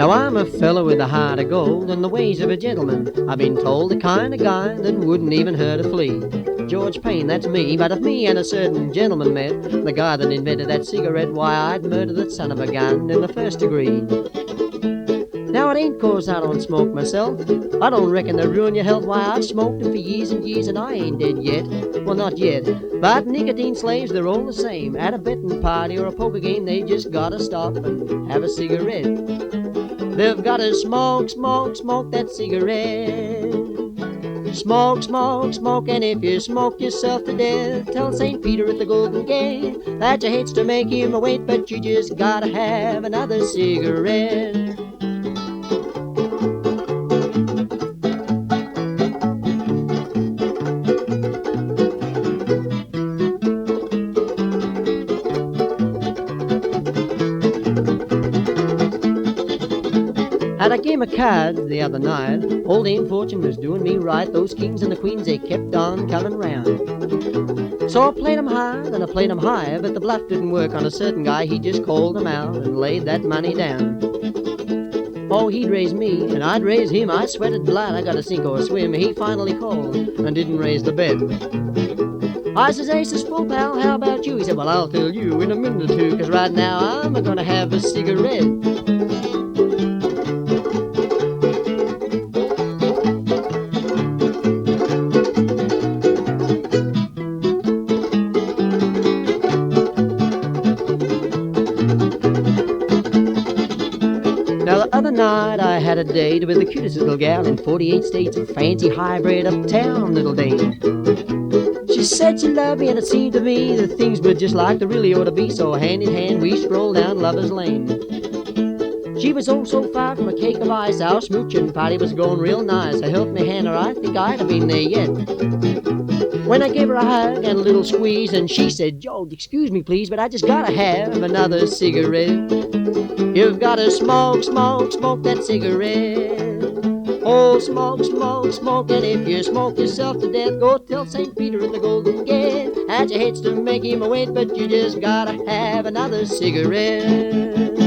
Now I'm a fellow with a heart of gold and the ways of a gentleman. I've been told the kind of guy that wouldn't even hurt a flea. George PAYNE, that's me, but if me and a certain gentleman met, the guy that invented that cigarette, why, I'd murder that son of a gun in the first degree. Now it ain't 'cause I don't smoke myself. I don't reckon they ruin your health. Why, I've smoked them for years and years and I ain't dead yet. Well, not yet. But nicotine slaves, they're all the same. At a betting party or a poker game, they just gotta stop and have a cigarette. They've gotta smoke, smoke, smoke that cigarette. Smoke, smoke, smoke, and if you smoke yourself to death, tell St. Peter at the Golden Gate that you hates to make him wait, but you just gotta have another cigarette. At a game of cards the other night, old Dame Fortune was doing me right. Those kings and the queens, they kept on coming round. So I played 'em high, then I played 'em higher, but the bluff didn't work on a certain guy. He just called 'em out and laid that money down. Oh, he'd raise me, and I'd raise him. I sweated blood, I gotta sink or swim. He finally called and didn't raise the bet. I says, "Ace is full, pal, how about you?" He said, "Well, I'll tell you in a minute or two, 'cause right now I'm gonna have a cigarette." Now the other night I had a date with the cutest little gal in 48 states, a fancy hybrid uptown little dame. She said she loved me and it seemed to me that things were just like they really ought to be, so hand in hand we strolled down Lover's Lane. She was oh so far from a cake of ice, our smooching party was going real nice. I helped me hand her, I think I'd have been there yet. When I gave her a hug and a little squeeze, and she said, "Joe, excuse me please, but I just gotta have another cigarette." You've gotta smoke, smoke, smoke that cigarette. Oh, smoke, smoke, smoke, and if you smoke yourself to death, go tell St. Peter at the Golden Gate that you hates to make him wait, but you just gotta have another cigarette.